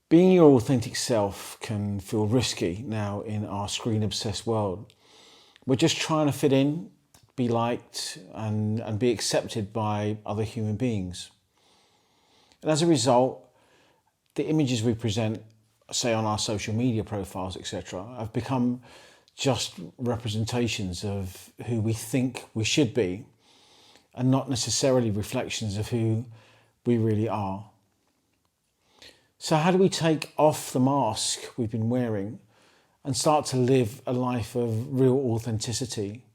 Being your authentic self can feel risky now in our screen-obsessed world. We're just trying to fit in, be liked, and be accepted by other human beings. And as a result, the images we present, say on our social media profiles, etc., have become just representations of who we think we should be, and not necessarily reflections of who we really are. So how do we take off the mask we've been wearing and start to live a life of real authenticity?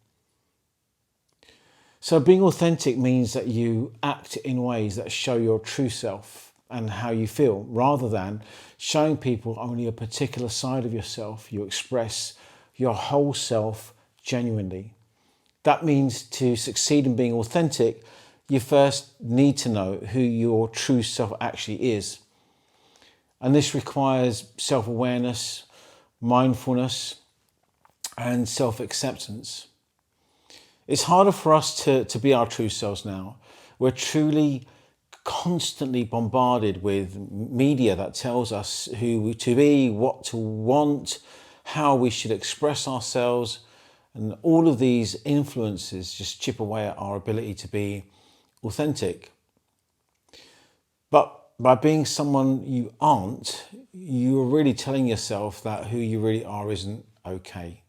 So being authentic means that you act in ways that show your true self and how you feel, rather than showing people only a particular side of yourself. You express your whole self genuinely. That means to succeed in being authentic, you first need to know who your true self actually is. And this requires self-awareness, mindfulness, and self-acceptance. It's harder for us to be our true selves now. We're truly constantly bombarded with media that tells us who to be, what to want, how we should express ourselves. And all of these influences just chip away at our ability to be authentic. But by being someone you aren't, you're really telling yourself that who you really are isn't okay.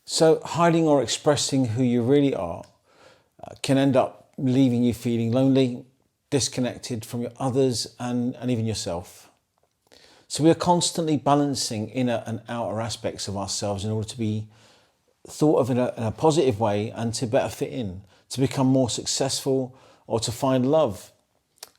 So hiding or expressing who you really are can end up leaving you feeling lonely, disconnected from your others and even yourself. So we are constantly balancing inner and outer aspects of ourselves in order to be thought of in a positive way and to better fit in, to become more successful or to find love.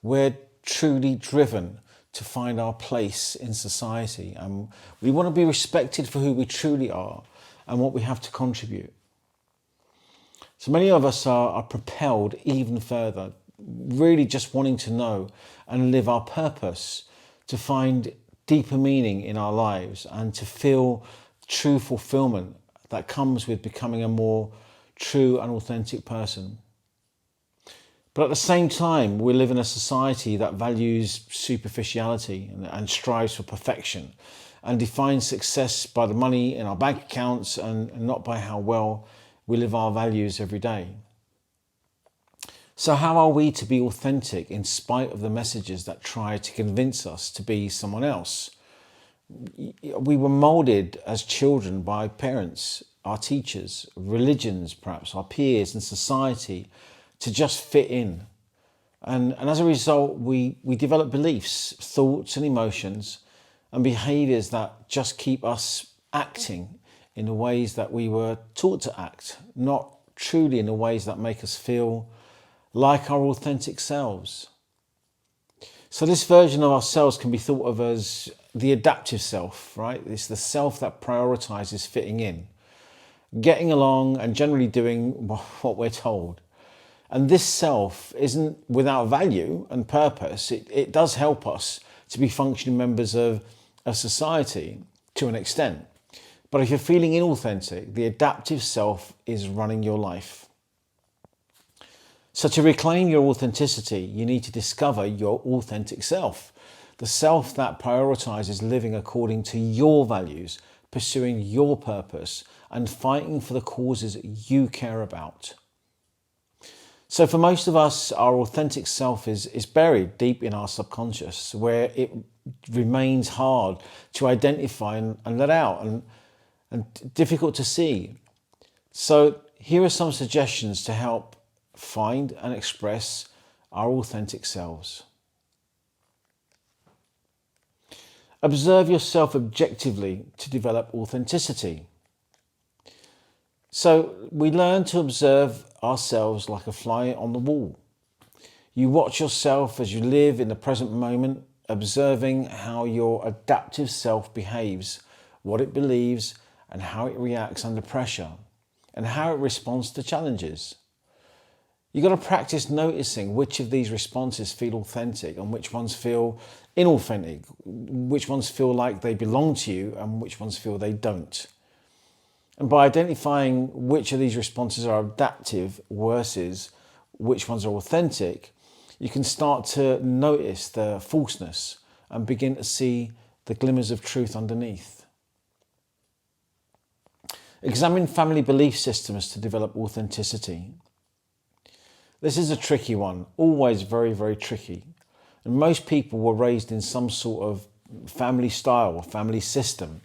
We're truly driven to find our place in society, and we want to be respected for who we truly are and what we have to contribute. So many of us are propelled even further, really just wanting to know and live our purpose, to find deeper meaning in our lives and to feel true fulfillment that comes with becoming a more true and authentic person. But at the same time, we live in a society that values superficiality and strives for perfection and defines success by the money in our bank accounts and not by how well we live our values every day. So how are we to be authentic in spite of the messages that try to convince us to be someone else? We were molded as children by parents, our teachers, religions, perhaps our peers and society, to just fit in. And as a result, we develop beliefs, thoughts and emotions and behaviours that just keep us acting in the ways that we were taught to act, not truly in the ways that make us feel like our authentic selves. So this version of ourselves can be thought of as the adaptive self, right? It's the self that prioritises fitting in, getting along and generally doing what we're told. And this self isn't without value and purpose. It does help us to be functioning members of society to an extent. But if you're feeling inauthentic, the adaptive self is running your life. So to reclaim your authenticity, you need to discover your authentic self, the self that prioritizes living according to your values, pursuing your purpose, and fighting for the causes you care about. So for most of us, our authentic self is buried deep in our subconscious, where it remains hard to identify and let out and difficult to see. So here are some suggestions to help find and express our authentic selves. Observe yourself objectively to develop authenticity. So we learn to observe ourselves like a fly on the wall. You watch yourself as you live in the present moment, observing how your adaptive self behaves, what it believes, and how it reacts under pressure, and how it responds to challenges. You've got to practice noticing which of these responses feel authentic and which ones feel inauthentic, which ones feel like they belong to you and which ones feel they don't. And by identifying which of these responses are adaptive versus which ones are authentic, you can start to notice the falseness and begin to see the glimmers of truth underneath. Examine family belief systems to develop authenticity. This is a tricky one, always very, very tricky. And most people were raised in some sort of family style or family system,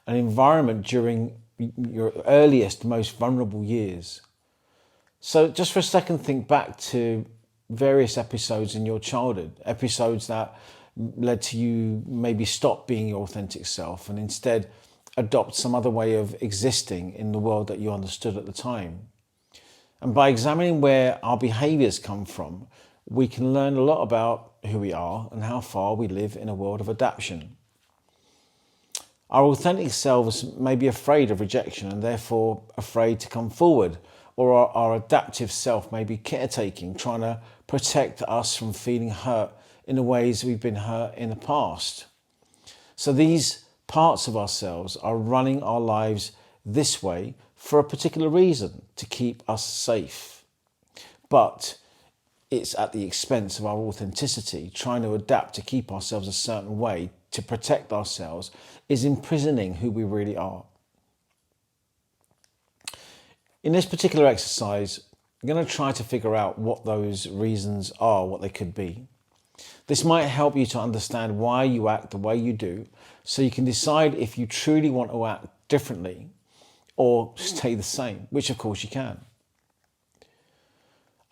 an environment during your earliest, most vulnerable years. So just for a second, think back to various episodes in your childhood, episodes that led to you maybe stop being your authentic self and instead adopt some other way of existing in the world that you understood at the time. And by examining where our behaviours come from, we can learn a lot about who we are and how far we live in a world of adaptation. Our authentic selves may be afraid of rejection and therefore afraid to come forward, or our adaptive self may be caretaking, trying to protect us from feeling hurt in the ways we've been hurt in the past. So these parts of ourselves are running our lives this way for a particular reason, to keep us safe. But it's at the expense of our authenticity. Trying to adapt to keep ourselves a certain way, to protect ourselves, is imprisoning who we really are. In this particular exercise, I'm going to try to figure out what those reasons are, what they could be. This might help you to understand why you act the way you do, so you can decide if you truly want to act differently or stay the same, which of course you can.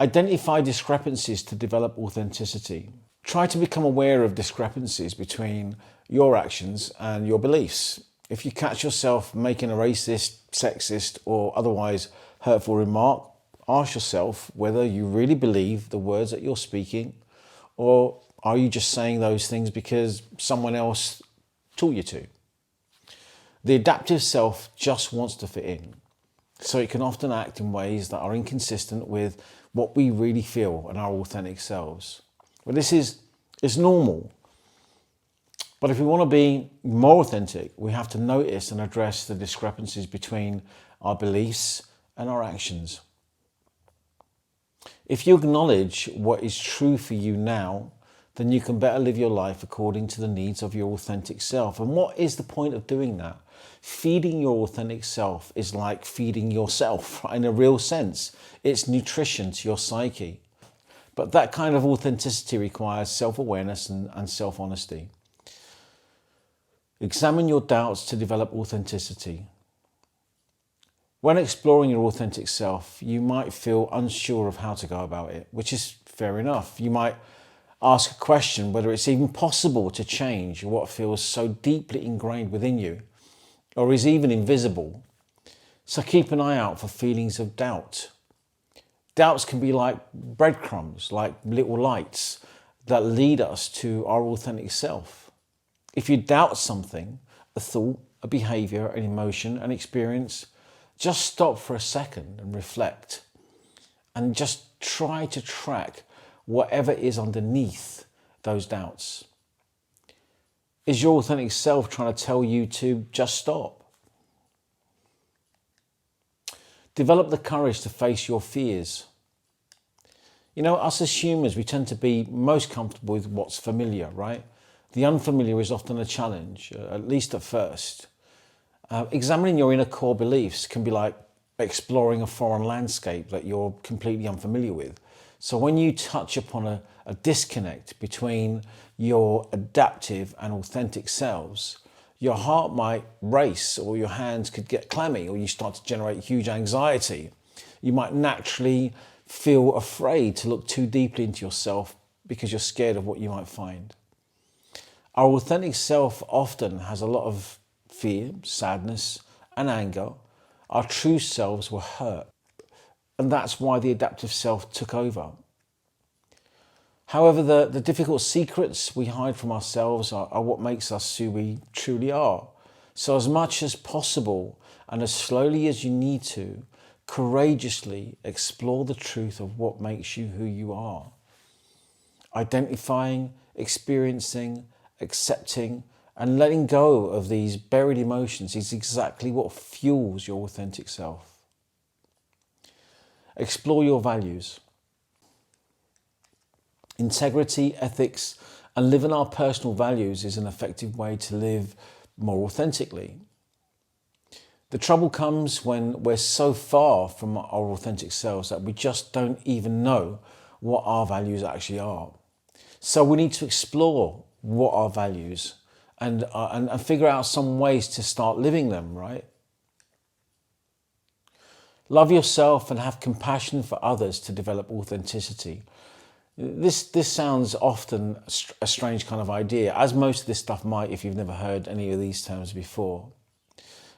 Identify discrepancies to develop authenticity. Try to become aware of discrepancies between your actions and your beliefs. If you catch yourself making a racist, sexist, or otherwise hurtful remark, ask yourself whether you really believe the words that you're speaking, or are you just saying those things because someone else taught you to? The adaptive self just wants to fit in, so it can often act in ways that are inconsistent with what we really feel and our authentic selves. But this is normal. But if we want to be more authentic, we have to notice and address the discrepancies between our beliefs and our actions. If you acknowledge what is true for you now, then you can better live your life according to the needs of your authentic self. And what is the point of doing that? Feeding your authentic self is like feeding yourself, in a real sense. It's nutrition to your psyche. But that kind of authenticity requires self-awareness and self-honesty. Examine your doubts to develop authenticity. When exploring your authentic self, you might feel unsure of how to go about it, which is fair enough. You might ask a question whether it's even possible to change what feels so deeply ingrained within you, or is even invisible. So keep an eye out for feelings of doubt. Doubts can be like breadcrumbs, like little lights that lead us to our authentic self. If you doubt something, a thought, a behavior, an emotion, an experience, just stop for a second and reflect, and just try to track whatever is underneath those doubts. Is your authentic self trying to tell you to just stop? Develop the courage to face your fears. You know, us as humans, we tend to be most comfortable with what's familiar, right? The unfamiliar is often a challenge, at least at first. Examining your inner core beliefs can be like exploring a foreign landscape that you're completely unfamiliar with. So when you touch upon a disconnect between your adaptive and authentic selves, your heart might race, or your hands could get clammy, or you start to generate huge anxiety. You might naturally feel afraid to look too deeply into yourself because you're scared of what you might find. Our authentic self often has a lot of fear, sadness, and anger. Our true selves were hurt, and that's why the adaptive self took over. However, the difficult secrets we hide from ourselves are what makes us who we truly are. So as much as possible, and as slowly as you need to, courageously explore the truth of what makes you who you are. Identifying, experiencing, accepting, and letting go of these buried emotions is exactly what fuels your authentic self. Explore your values. Integrity, ethics, And living our personal values is an effective way to live more authentically. The trouble comes when we're so far from our authentic selves that we just don't even know what our values actually are. So we need to explore what our values and figure out some ways to start living them, right? Love yourself and have compassion for others to develop authenticity. This sounds often a strange kind of idea, as most of this stuff might if you've never heard any of these terms before.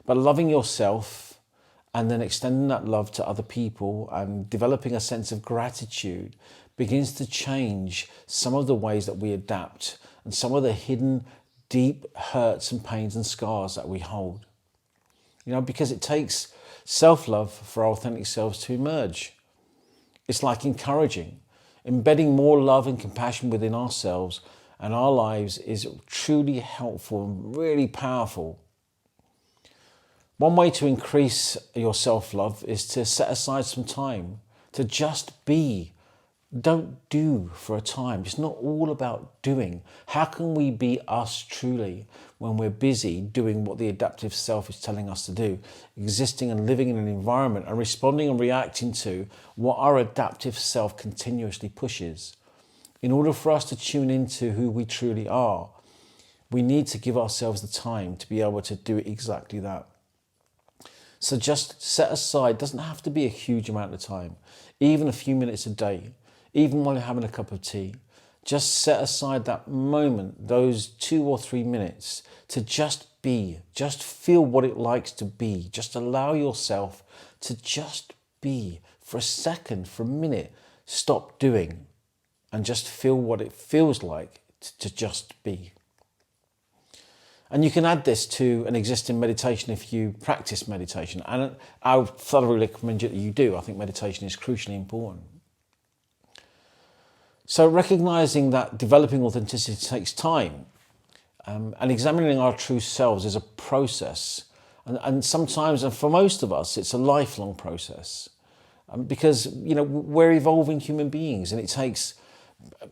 But loving yourself and then extending that love to other people and developing a sense of gratitude begins to change some of the ways that we adapt and some of the hidden deep hurts and pains and scars that we hold. Because it takes self-love for our authentic selves to emerge. It's like encouraging. Embedding more love and compassion within ourselves and our lives is truly helpful and really powerful. One way to increase your self-love is to set aside some time to just be. Don't do for a time. It's not all about doing. How can we be us truly when we're busy doing what the adaptive self is telling us to do, existing and living in an environment and responding and reacting to what our adaptive self continuously pushes? In order for us to tune into who we truly are, we need to give ourselves the time to be able to do exactly that. So just set aside, doesn't have to be a huge amount of time, even a few minutes a day, even while you're having a cup of tea. Just set aside that moment, those 2 or 3 minutes to just be, just feel what it likes to be. Just allow yourself to just be for a second, for a minute. Stop doing and just feel what it feels like to just be. And you can add this to an existing meditation if you practice meditation. And I thoroughly recommend that you do. I think meditation is crucially important. So recognizing that developing authenticity takes time and examining our true selves is a process. And sometimes, and for most of us, it's a lifelong process. Because, we're evolving human beings and it takes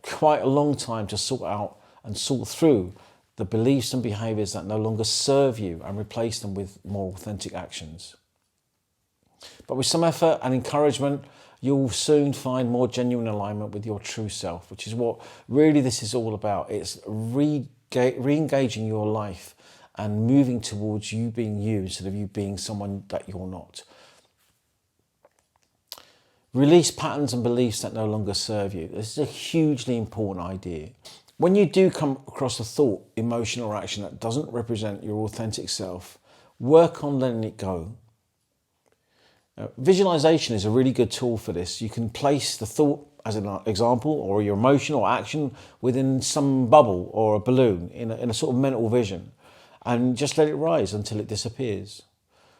quite a long time to sort out and sort through the beliefs and behaviours that no longer serve you and replace them with more authentic actions. But with some effort and encouragement, you'll soon find more genuine alignment with your true self, which is what really this is all about. It's re-engaging your life and moving towards you being you instead of you being someone that you're not. Release patterns and beliefs that no longer serve you. This is a hugely important idea. When you do come across a thought, emotion or action that doesn't represent your authentic self, work on letting it go. Visualization is a really good tool for this. You can place the thought as an example or your emotion or action within some bubble or a balloon in a sort of mental vision and just let it rise until it disappears.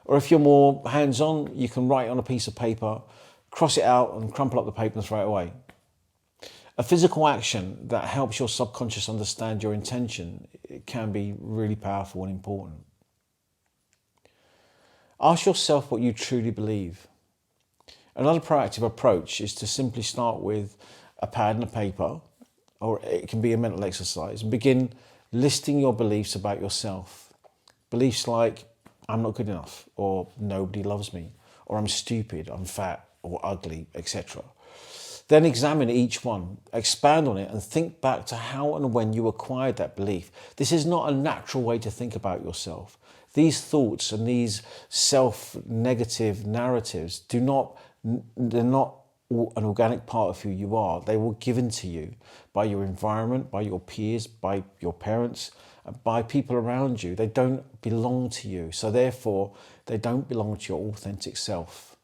Or if you're more hands-on, you can write on a piece of paper, cross it out and crumple up the paper and throw it away. A physical action that helps your subconscious understand your intention, it can be really powerful and important. Ask yourself what you truly believe. Another proactive approach is to simply start with a pad and a paper, or it can be a mental exercise, and begin listing your beliefs about yourself. Beliefs like, I'm not good enough, or nobody loves me, or I'm stupid, I'm fat, or ugly, etc. Then examine each one, expand on it and think back to how and when you acquired that belief. This is not a natural way to think about yourself. These thoughts and these self-negative narratives they're not an organic part of who you are. They were given to you by your environment, by your peers, by your parents, by people around you. They don't belong to you. So therefore, they don't belong to your authentic self.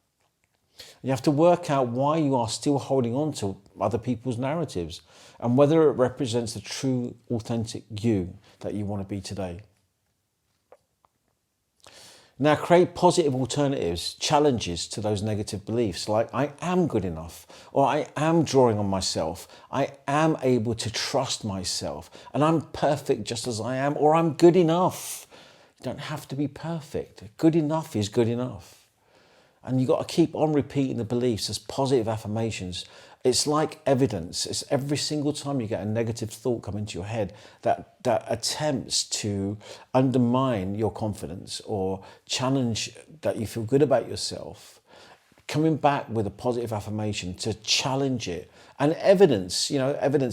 You have to work out why you are still holding on to other people's narratives and whether it represents the true, authentic you that you want to be today. Now create positive alternatives, challenges to those negative beliefs like I am good enough, or I am drawing on myself, I am able to trust myself, and I'm perfect just as I am, or I'm good enough. You don't have to be perfect. Good enough is good enough. And you've got to keep on repeating the beliefs as positive affirmations It's like evidence. It's every single time you get a negative thought come into your head that attempts to undermine your confidence or challenge that you feel good about yourself, coming back with a positive affirmation to challenge it. And evidence.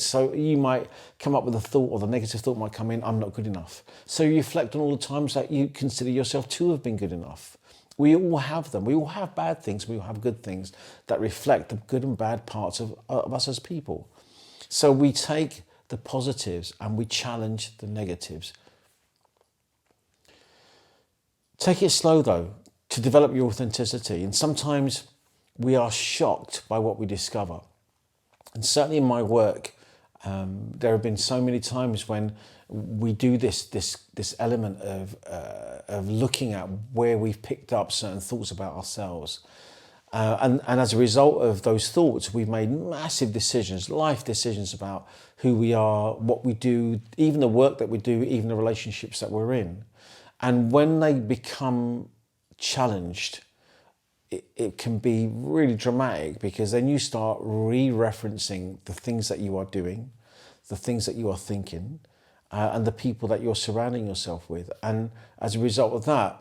So you might come up with a thought, or the negative thought might come in, I'm not good enough. So you reflect on all the times that you consider yourself to have been good enough. We all have them. We all have bad things. We all have good things that reflect the good and bad parts of us as people. So we take the positives and we challenge the negatives. Take it slow, though, to develop your authenticity. And sometimes we are shocked by what we discover. And certainly in my work, there have been so many times when we do this element of looking at where we've picked up certain thoughts about ourselves. And as a result of those thoughts, we've made massive decisions, life decisions about who we are, what we do, even the work that we do, even the relationships that we're in. And when they become challenged, it can be really dramatic, because then you start re-referencing the things that you are doing, the things that you are thinking, and the people that you're surrounding yourself with. And as a result of that,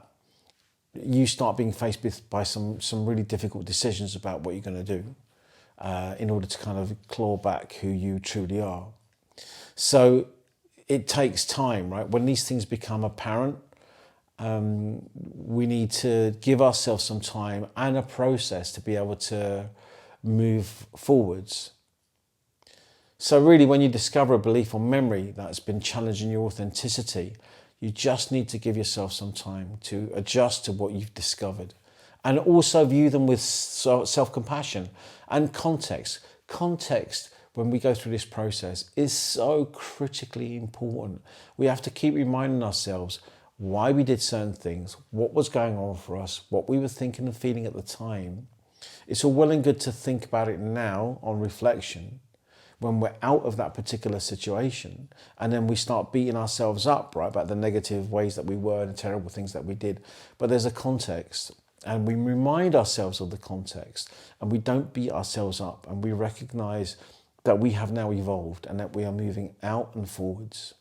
you start being faced by some really difficult decisions about what you're going to do in order to kind of claw back who you truly are. So it takes time, right? When these things become apparent, we need to give ourselves some time and a process to be able to move forwards. So really, when you discover a belief or memory that's been challenging your authenticity, you just need to give yourself some time to adjust to what you've discovered, and also view them with self-compassion and context. Context, when we go through this process, is so critically important. We have to keep reminding ourselves why we did certain things, what was going on for us, what we were thinking and feeling at the time. It's all well and good to think about it now on reflection, when we're out of that particular situation, and then we start beating ourselves up, right, about the negative ways that we were and the terrible things that we did. But there's a context, and we remind ourselves of the context, and we don't beat ourselves up, and we recognize that we have now evolved and that we are moving out and forwards.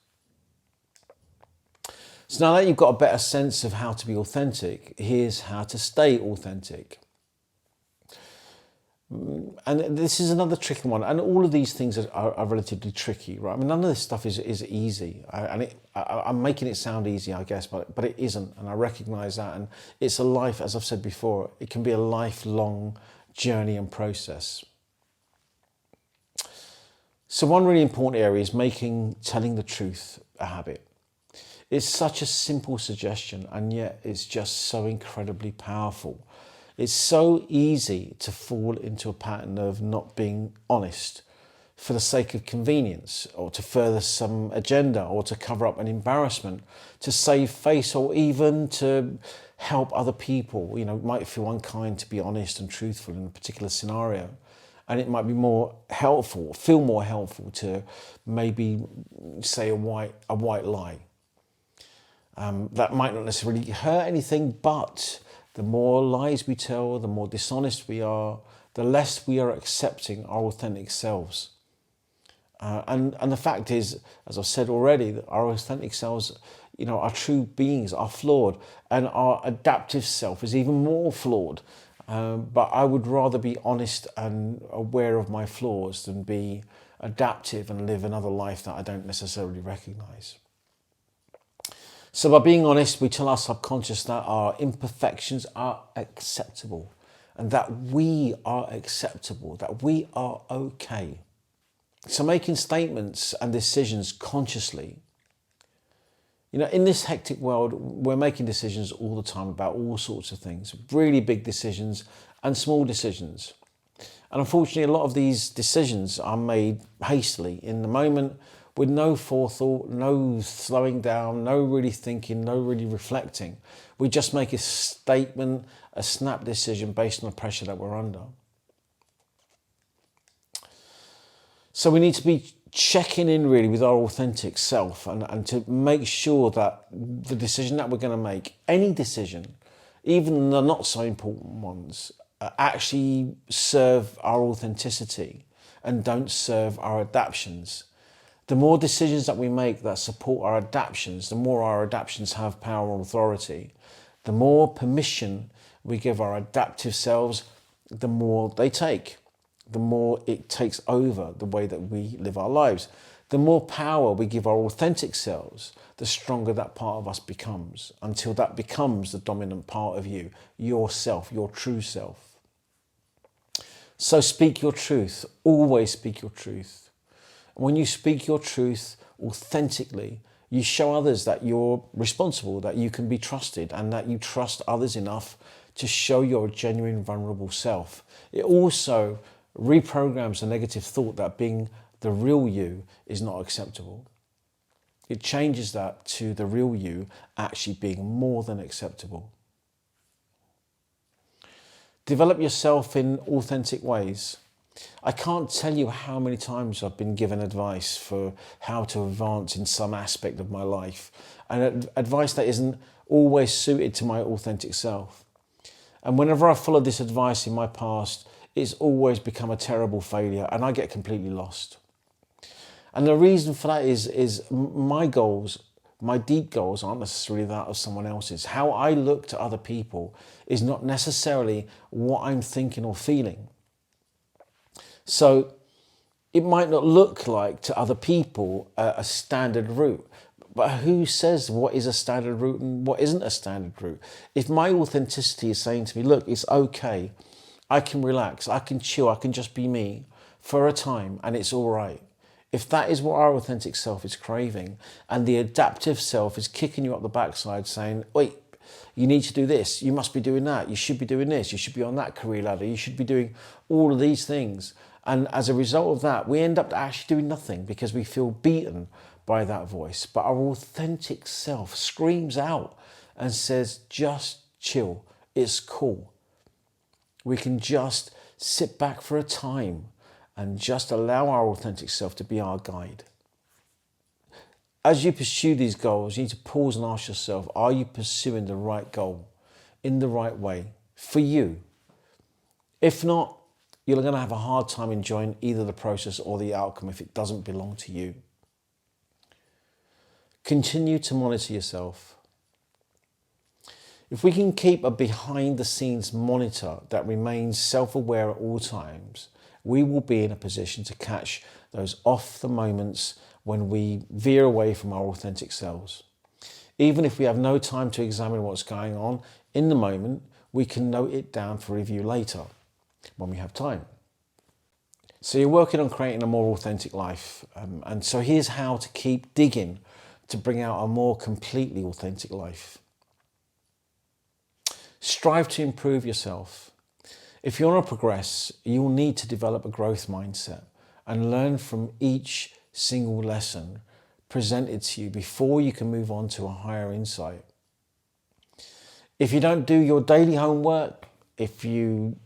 So now that you've got a better sense of how to be authentic, here's how to stay authentic. And this is another tricky one. And all of these things are relatively tricky, right? I mean, none of this stuff is easy. I'm making it sound easy, I guess, but it isn't. And I recognize that. And it's a life, as I've said before, it can be a lifelong journey and process. So one really important area is making telling the truth a habit. It's such a simple suggestion, and yet it's just so incredibly powerful. It's so easy to fall into a pattern of not being honest for the sake of convenience, or to further some agenda, or to cover up an embarrassment, to save face, or even to help other people. You know, it might feel unkind to be honest and truthful in a particular scenario. And it might be more helpful, feel more helpful to maybe say a white lie. That might not necessarily hurt anything, but the more lies we tell, the more dishonest we are, the less we are accepting our authentic selves. And the fact is, as I've said already, that our authentic selves, you know, our true beings are flawed, and our adaptive self is even more flawed. But I would rather be honest and aware of my flaws than be adaptive and live another life that I don't necessarily recognize. So by being honest, we tell our subconscious that our imperfections are acceptable, and that we are acceptable, that we are okay. So making statements and decisions consciously. You know, in this hectic world, we're making decisions all the time about all sorts of things, really big decisions and small decisions. And unfortunately, a lot of these decisions are made hastily in the moment, with no forethought, no slowing down, no really thinking, no really reflecting. We just make a statement, a snap decision based on the pressure that we're under. So we need to be checking in really with our authentic self, and to make sure that the decision that we're going to make, any decision, even the not so important ones, actually serve our authenticity. and don't serve our adaptions. The more decisions that we make that support our adaptions, the more our adaptions have power and authority. The more permission we give our adaptive selves, the more they take. The more it takes over the way that we live our lives. The more power we give our authentic selves, the stronger that part of us becomes, until that becomes the dominant part of you, yourself, your true self. So speak your truth. Always speak your truth. When you speak your truth authentically, you show others that you're responsible, that you can be trusted, and that you trust others enough to show your genuine, vulnerable self. It also reprograms the negative thought that being the real you is not acceptable. It changes that to the real you actually being more than acceptable. Develop yourself in authentic ways. I can't tell you how many times I've been given advice for how to advance in some aspect of my life, and advice that isn't always suited to my authentic self. And whenever I followed this advice in my past, it's always become a terrible failure and I get completely lost. And the reason for that is my goals, my deep goals aren't necessarily that of someone else's. How I look to other people is not necessarily what I'm thinking or feeling. So it might not look like to other people a standard route, but who says what is a standard route and what isn't a standard route? If my authenticity is saying to me, look, it's okay, I can relax, I can chill, I can just be me for a time and it's all right. If that is what our authentic self is craving, and the adaptive self is kicking you up the backside saying, wait, you need to do this, you must be doing that, you should be doing this, you should be on that career ladder, you should be doing all of these things. And as a result of that, we end up actually doing nothing because we feel beaten by that voice. But our authentic self screams out and says, just chill, it's cool. We can just sit back for a time and just allow our authentic self to be our guide. As you pursue these goals, you need to pause and ask yourself, are you pursuing the right goal in the right way for you? If not, you're going to have a hard time enjoying either the process or the outcome if it doesn't belong to you. Continue to monitor yourself. If we can keep a behind-the-scenes monitor that remains self-aware at all times, we will be in a position to catch those off the moments when we veer away from our authentic selves. Even if we have no time to examine what's going on in the moment, we can note it down for review later when we have time. So you're working on creating a more authentic life. And so here's how to keep digging to bring out a more completely authentic life. Strive to improve yourself. If you want to progress, you will need to develop a growth mindset and learn from each single lesson presented to you before you can move on to a higher insight. If you don't do your daily homework, if you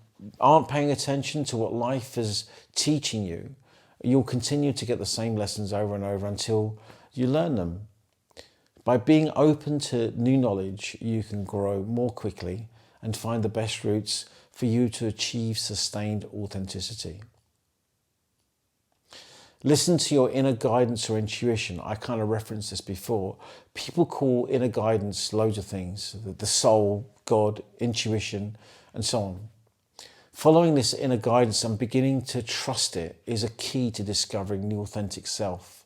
aren't paying attention to what life is teaching you, you'll continue to get the same lessons over and over until you learn them. By being open to new knowledge, you can grow more quickly and find the best routes for you to achieve sustained authenticity. Listen to your inner guidance or intuition. I kind of referenced this before. People call inner guidance loads of things, the soul, God, intuition, and so on. Following this inner guidance and beginning to trust it is a key to discovering the authentic self.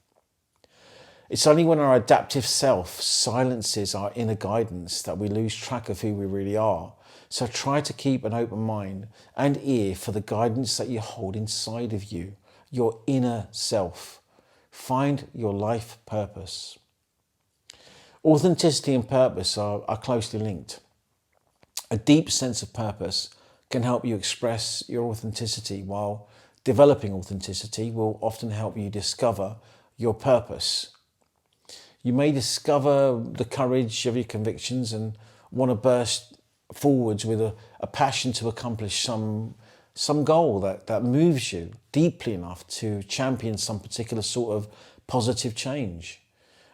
It's only when our adaptive self silences our inner guidance that we lose track of who we really are. So try to keep an open mind and ear for the guidance that you hold inside of you, your inner self. Find your life purpose. Authenticity and purpose are closely linked. A deep sense of purpose can help you express your authenticity, while developing authenticity will often help you discover your purpose. You may discover the courage of your convictions and want to burst forwards with a passion to accomplish some goal that moves you deeply enough to champion some particular sort of positive change.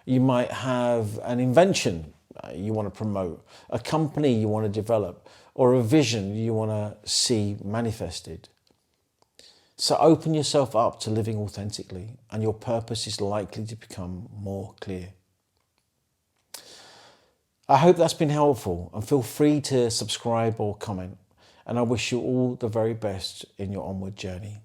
You might have an invention you want to promote, a company you want to develop, or a vision you want to see manifested. So open yourself up to living authentically, and your purpose is likely to become more clear. I hope that's been helpful, and feel free to subscribe or comment. And I wish you all the very best in your onward journey.